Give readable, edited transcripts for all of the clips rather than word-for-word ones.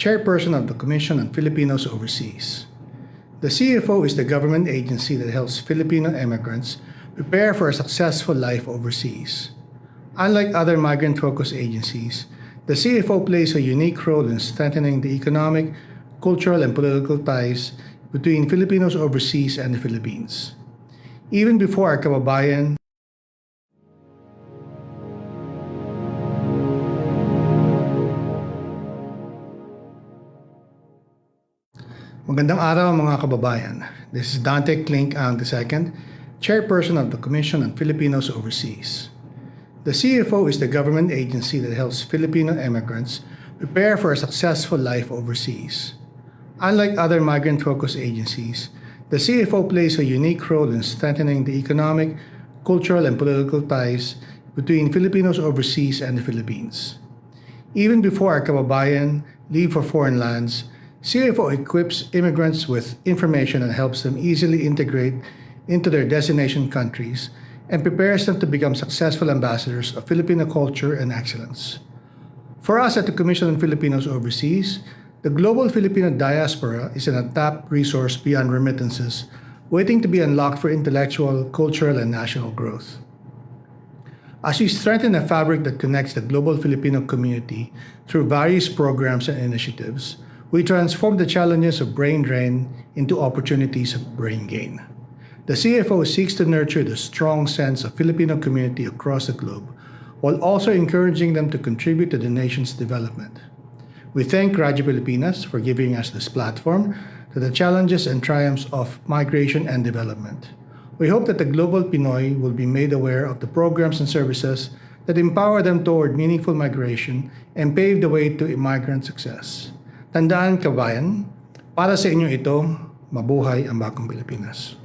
Chairperson of the Commission on Filipinos Overseas. The CFO is the government agency that helps Filipino immigrants prepare for a successful life overseas. Unlike other migrant-focused agencies, the CFO plays a unique role in strengthening the economic, cultural, and political ties between Filipinos overseas and the Philippines. Even before our kababayan Magandang araw mga kababayan. This is Dante Klink ang II, Chairperson of the Commission on Filipinos Overseas. The CFO is the government agency that helps Filipino immigrants prepare for a successful life overseas. Unlike other migrant-focused agencies, the CFO plays a unique role in strengthening the economic, cultural, and political ties between Filipinos overseas and the Philippines. Even before our kababayan leave for foreign lands, CFO equips immigrants with information and helps them easily integrate into their destination countries and prepares them to become successful ambassadors of Filipino culture and excellence. For us at the Commission on Filipinos Overseas, the global Filipino diaspora is an untapped resource beyond remittances, waiting to be unlocked for intellectual, cultural, and national growth. As we strengthen a fabric that connects the global Filipino community through various programs and initiatives, we transform the challenges of brain drain into opportunities of brain gain. The CFO seeks to nurture the strong sense of Filipino community across the globe, while also encouraging them to contribute to the nation's development. We thank Radyo Pilipinas for giving us this platform to the challenges and triumphs of migration and development. We hope that the global Pinoy will be made aware of the programs and services that empower them toward meaningful migration and pave the way to immigrant success. Tandaan kabayan, para sa inyo ito, mabuhay ang bagong Pilipinas.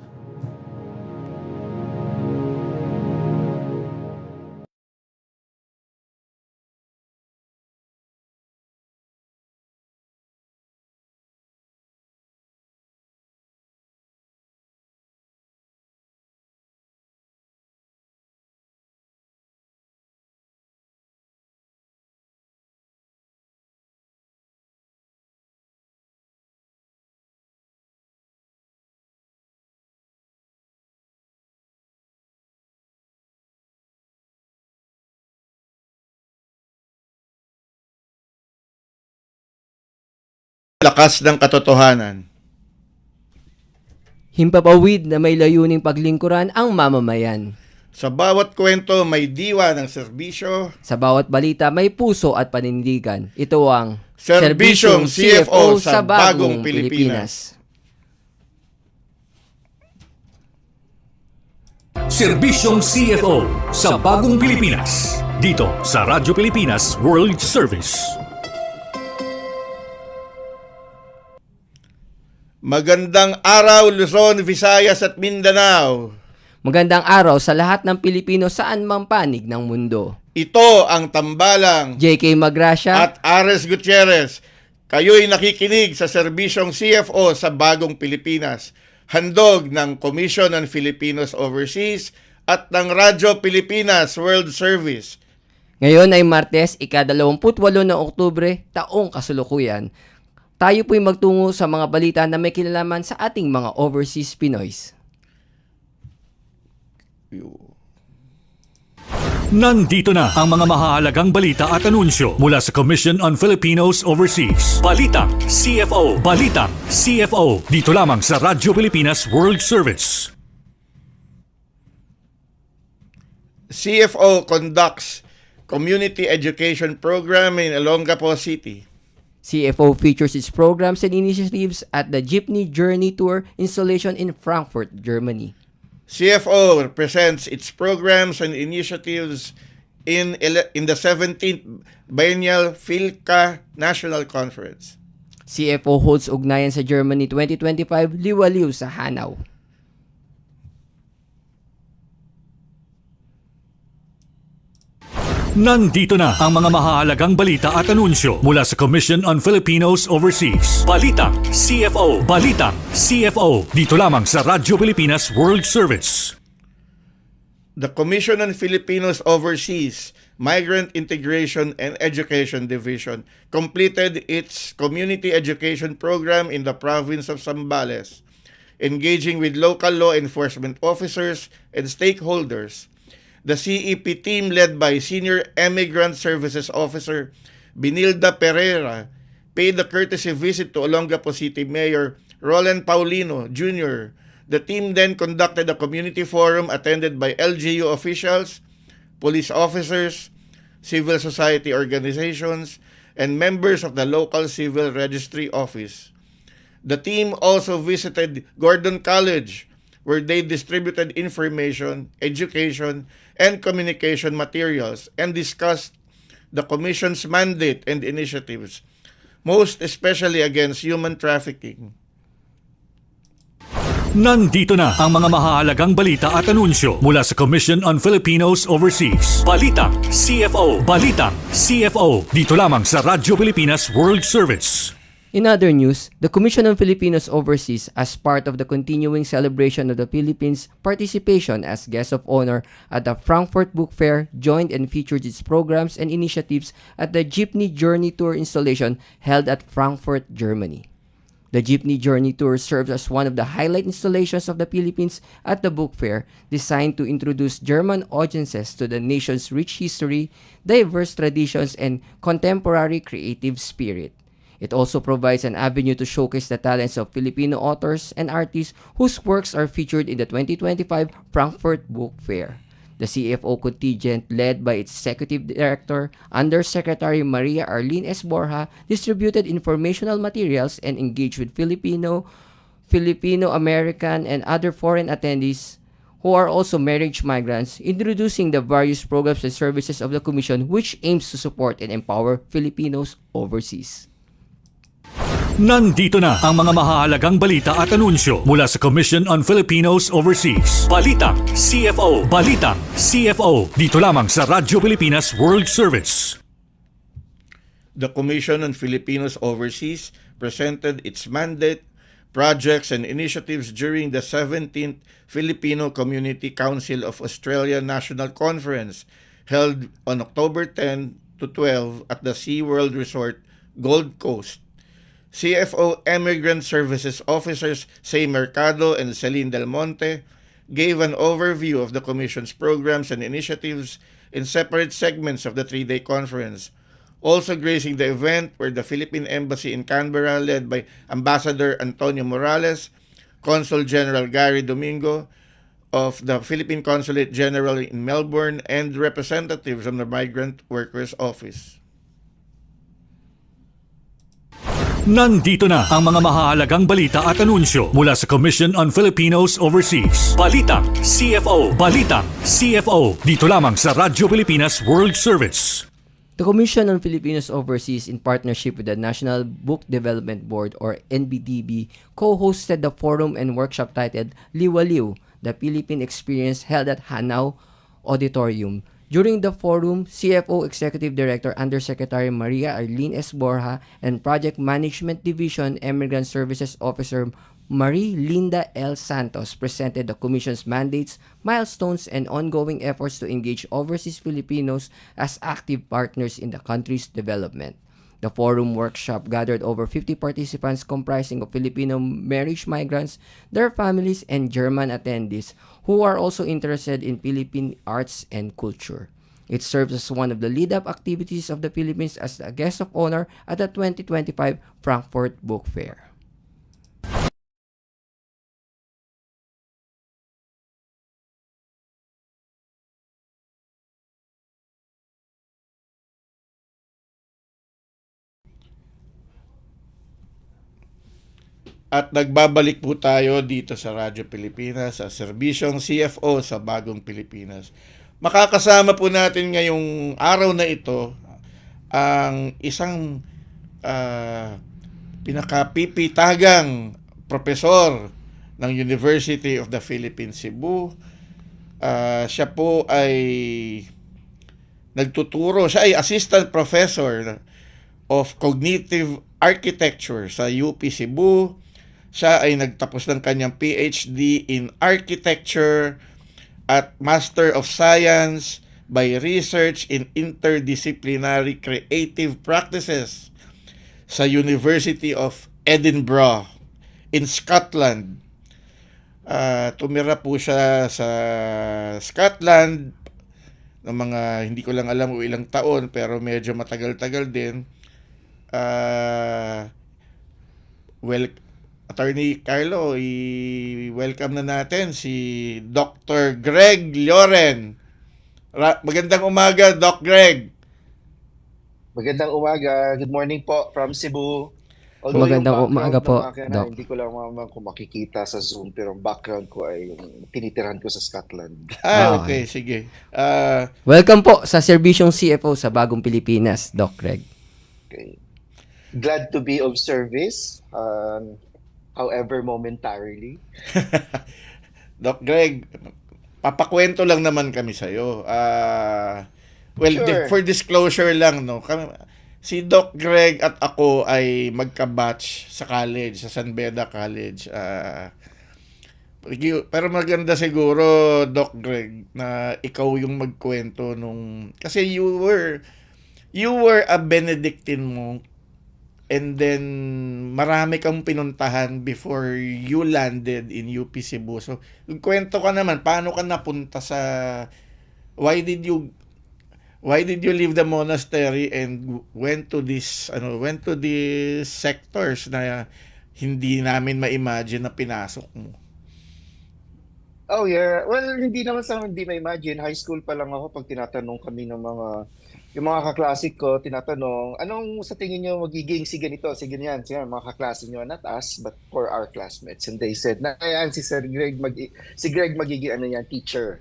Lakas ng katotohanan. Himpapawid na may layuning paglingkuran ang mamamayan. Sa bawat kwento may diwa ng serbisyo. Sa bawat balita may puso at panindigan. Ito ang Serbisyong CFO sa Bagong Pilipinas. Serbisyong CFO sa Bagong Pilipinas. Dito sa Radyo Pilipinas World Service. Magandang araw Luzon, Visayas at Mindanao. Magandang araw sa lahat ng Pilipino saan mang panig ng mundo. Ito ang tambalang JK Magracia at Ares Gutierrez. Kayo'y nakikinig sa Serbisyong CFO sa Bagong Pilipinas. Handog ng Commission on Filipinos Overseas at ng Radyo Pilipinas World Service. Ngayon ay Martes, ika-28 ng Oktubre, taong kasulukuyan. Tayo po'y magtungo sa mga balita na may kinalaman sa ating mga overseas Pinoys. Nandito na ang mga mahahalagang balita at anunsyo mula sa Commission on Filipinos Overseas. Balitang CFO. Balitang CFO. Dito lamang sa Radyo Pilipinas World Service. CFO conducts community education program in Olongapo City. CFO features its programs and initiatives at the Jeepney Journey Tour installation in Frankfurt, Germany. CFO presents its programs and initiatives in the 17th Biennial PhilCA National Conference. CFO holds ugnayan sa Germany 2025 liwaliw sa Hanau. Nandito na ang mga mahahalagang balita at anunsyo mula sa Commission on Filipinos Overseas. Balitang CFO. Balitang CFO. Dito lamang sa Radyo Pilipinas World Service. the Commission on Filipinos Overseas Migrant Integration and Education Division completed its community education program in the province of Zambales, engaging with local law enforcement officers and stakeholders. The CEP team, led by Senior Emigrant Services Officer Binilda Pereira, paid a courtesy visit to Olongapo City Mayor Roland Paulino Jr. The team then conducted a community forum attended by LGU officials, police officers, civil society organizations, and members of the local civil registry office. The team also visited Gordon College, where they distributed information, education, and communication materials and discussed the Commission's mandate and initiatives, most especially against human trafficking. Nandito na ang mga mahahalagang balita at anunsyo mula sa Commission on Filipinos Overseas. Balitang CFO. Balitang CFO. Dito lamang sa Radyo Pilipinas World Service. In other news, the Commission on Filipinos Overseas, as part of the continuing celebration of the Philippines' participation as guest of honor at the Frankfurt Book Fair, joined and featured its programs and initiatives at the Jeepney Journey Tour installation held at Frankfurt, Germany. The Jeepney Journey Tour serves as one of the highlight installations of the Philippines at the book fair, designed to introduce German audiences to the nation's rich history, diverse traditions, and contemporary creative spirit. It also provides an avenue to showcase the talents of Filipino authors and artists whose works are featured in the 2025 Frankfurt Book Fair. The CFO contingent, led by its Executive Director, Undersecretary Maria Arlene S. Borja, distributed informational materials and engaged with Filipino, Filipino-American, and other foreign attendees who are also marriage migrants, introducing the various programs and services of the Commission, which aims to support and empower Filipinos overseas. Nandito na ang mga mahahalagang balita at anunsyo mula sa Commission on Filipinos Overseas. Balitang CFO. Balitang CFO. Dito lamang sa Radyo Pilipinas World Service. The Commission on Filipinos Overseas presented its mandate, projects, and initiatives during the 17th Filipino Community Council of Australia National Conference held on October 10 to 12 at the SeaWorld Resort, Gold Coast. CFO Emigrant Services Officers Say Mercado and Celine Del Monte gave an overview of the Commission's programs and initiatives in separate segments of the three-day conference. Also gracing the event were the Philippine Embassy in Canberra, led by Ambassador Antonio Morales, Consul General Gary Domingo of the Philippine Consulate General in Melbourne, and representatives from the Migrant Workers Office. Nandito na ang mga mahahalagang balita at anunsyo mula sa Commission on Filipinos Overseas. Balitang CFO. Balitang CFO. Dito lamang sa Radyo Pilipinas World Service. The Commission on Filipinos Overseas, in partnership with the National Book Development Board or NBDB, co-hosted the forum and workshop titled Liwaliw, the Philippine Experience, held at Hanau Auditorium. During the forum, CFO Executive Director Undersecretary Maria Arlene S. Borja and Project Management Division Emigrant Services Officer Marie Linda L. Santos presented the Commission's mandates, milestones, and ongoing efforts to engage overseas Filipinos as active partners in the country's development. The forum workshop gathered over 50 participants comprising of Filipino marriage migrants, their families, and German attendees who are also interested in Philippine arts and culture. It serves as one of the lead-up activities of the Philippines as a guest of honor at the 2025 Frankfurt Book Fair. At nagbabalik po tayo dito sa Radyo Pilipinas sa serbisyong CFO sa Bagong Pilipinas. Makakasama po natin ngayong araw na ito ang isang pinakapipitagang profesor ng University of the Philippines Cebu. Siya po ay nagtuturo, siya ay Assistant Professor of Cognitive Architecture sa UP Cebu. Siya ay nagtapos ng kanyang PhD in Architecture at Master of Science by Research in Interdisciplinary Creative Practices sa University of Edinburgh in Scotland. Tumira po siya sa Scotland ng mga, hindi ko lang alam kung ilang taon, pero medyo matagal-tagal din. Attorney Carlo, i-welcome na natin si Dr. Greg Lloren. Magandang umaga, Doc Greg. Magandang umaga. Good morning po from Cebu. Although Magandang yung background umaga po, ng akin, Doc. hindi ko lang kung makikita sa Zoom, pero ang background ko ay yung tinitirahan ko sa Scotland. Okay, sige. Welcome po sa serbisyong CFO sa Bagong Pilipinas, Doc Greg. Okay. Glad to be of service, however momentarily. Doc Greg, papakwento lang naman kami sa'yo. Sure. For disclosure lang, no, si Doc Greg at ako ay magka-batch sa college, sa San Beda College. Pero maganda siguro, Doc Greg, na ikaw yung magkwento nung... Kasi you were a Benedictine monk, and then marami kang pinuntahan before you landed in UP Cebu. So, kwento ka naman, paano ka napunta sa... Why did you leave the monastery and went to these sectors na hindi namin ma-imagine na pinasok mo? Oh yeah. Well, hindi naman sa hindi ma-imagine. High school pa lang ako pag tinatanong kami ng yung mga kaklasik ko, tinatanong, anong sa tingin nyo magiging si ganito, si ganyan, mga kaklase nyo, not us, but for our classmates. And they said, ayan, si Greg magiging ano yan, teacher.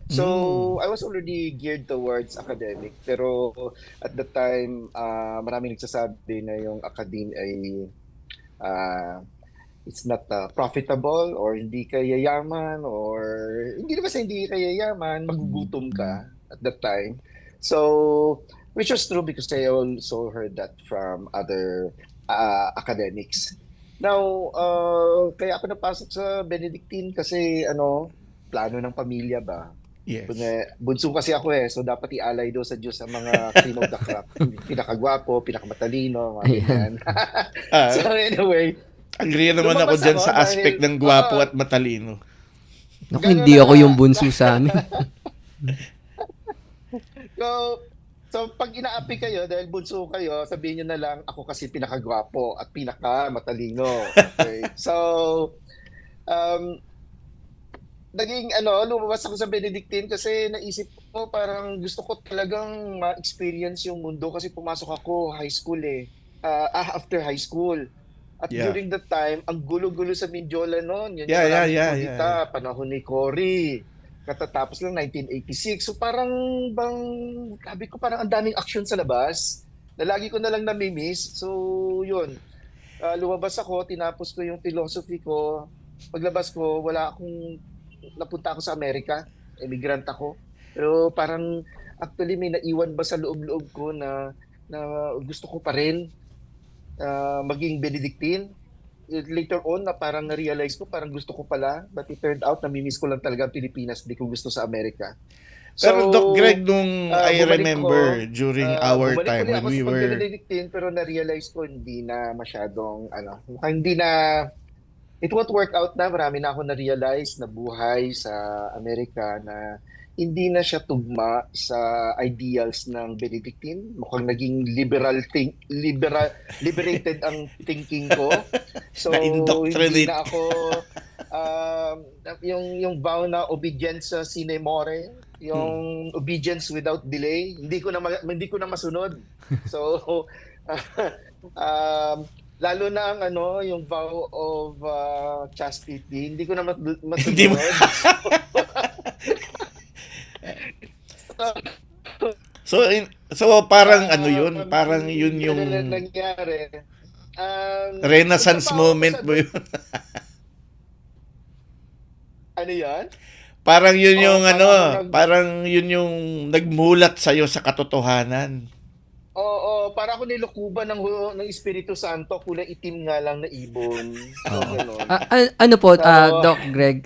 So, I was already geared towards academic, pero at the time, maraming nagsasabi na yung academe ay it's not profitable or hindi ka yayaman or hindi naman sa hindi ka yayaman, magugutom ka at that time. So, which was true because I also heard that from other academics. Now, kaya ako napasok sa Benedictine kasi plano ng pamilya ba? Yes. Bunso kasi ako so dapat ialay daw sa Diyos ang mga cream of the crop. Pinakagwapo, pinakamatalino, mga ganyan. So anyway, agree naman ako dyan sa aspect ng gwapo at matalino. Naku, hindi ako yung bunso sa amin. So pag inaapi kayo dahil bunso kayo, sabihin nyo na lang ako kasi pinakagwapo at pinakamatalino. Okay. So naging lumabas ako sa Benedictine kasi naisip ko parang gusto ko talagang ma-experience yung mundo kasi pumasok ako high school after high school. At during that time, ang gulo-gulo sa Mindiola noon. Kudita, panahon ni Cory. Katatapos lang 1986. So parang sabi ko parang ang daming action sa labas na lagi ko na lang nami-miss. So yun, lumabas ako, tinapos ko yung philosophy ko. Paglabas ko, napunta ako sa Amerika. Emigrant ako. Pero parang actually may naiwan ba sa loob-loob ko na gusto ko pa rin maging Benedictine. Later on, na parang na-realize ko, parang gusto ko pala. But it turned out, namimiss ko lang talaga ang Pilipinas. Hindi ko gusto sa Amerika. Pero Doc Greg, nung I remember during our time when we were... Benedictine, pero na-realize ko, hindi na masyadong, hindi na... It won't work out na. Marami na ako na-realize na buhay sa Amerika na hindi na siya tugma sa ideals ng Benedictine. Mukhang naging liberated ang thinking ko. So hindi na ako yung vow na obedience sine more, yung obedience without delay, hindi ko na masunod. So lalo na ang yung vow of chastity, hindi ko na masunod. So parang yun, parang yun yung nangyari. Renaissance moment mo yun. Ano yan? Parang yun yung parang yun yung nagmulat sa'yo sa katotohanan. Oo, para ako nilukuban ng Espiritu Santo, kulay itim nga lang na ibon. So, ganun. Ano po, So- Doc Greg,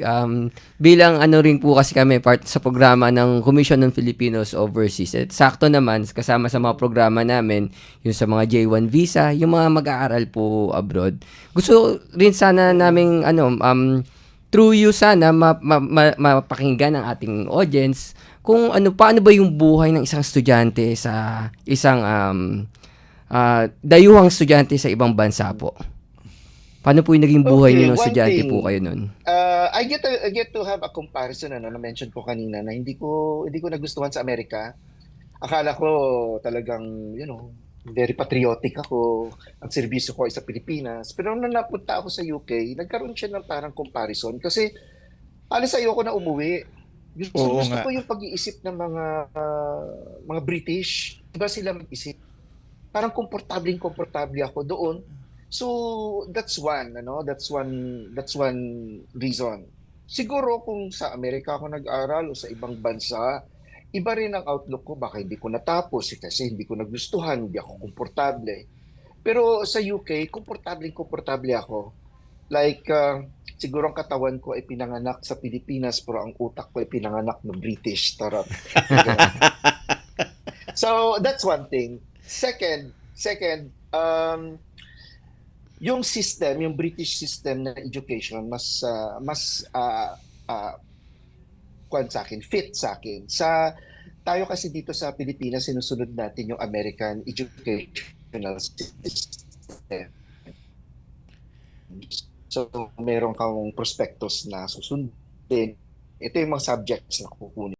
bilang ano rin po kasi kami, part sa programa ng Commission on Filipinos Overseas. At sakto naman, kasama sa mga programa namin, yung sa mga J1 visa, yung mga mag-aaral po abroad. Gusto rin sana naming, through you sana, mapakinggan ng ating audience kung paano ba yung buhay ng isang estudyante sa isang dayuhang estudyante sa ibang bansa po. Paano po yung naging buhay Okay, niyo nung one estudyante thing. po kayo nun? I get to have a comparison na mention ko kanina na hindi ko nagustuhan sa Amerika. Akala ko talagang, very patriotic ako. Ang serbisyo ko ay sa Pilipinas. Pero nung napunta ako sa UK, nagkaroon siya ng parang comparison kasi alis ayoko na umuwi. Oo Gusto nga. ko yung pag-iisip ng mga British. Iba sila mag-isip. Parang komportable ako doon. So that's one, that's one reason. Siguro kung sa Amerika ako nag-aral o sa ibang bansa, iba rin ang outlook ko. Baka hindi ko natapos kasi hindi ko nagustuhan, hindi ako komportable. Pero sa UK, komportable ako. Like, siguro ang katawan ko ay pinanganak sa Pilipinas pero ang utak ko ay pinanganak ng British. Tarap. So, that's one thing. Second, yung system, yung British system na education, mas fit sa akin. Tayo kasi dito sa Pilipinas, sinusunod natin yung American educational system. So, meron kang prospectus na susundin. Ito yung mga subjects na kukunin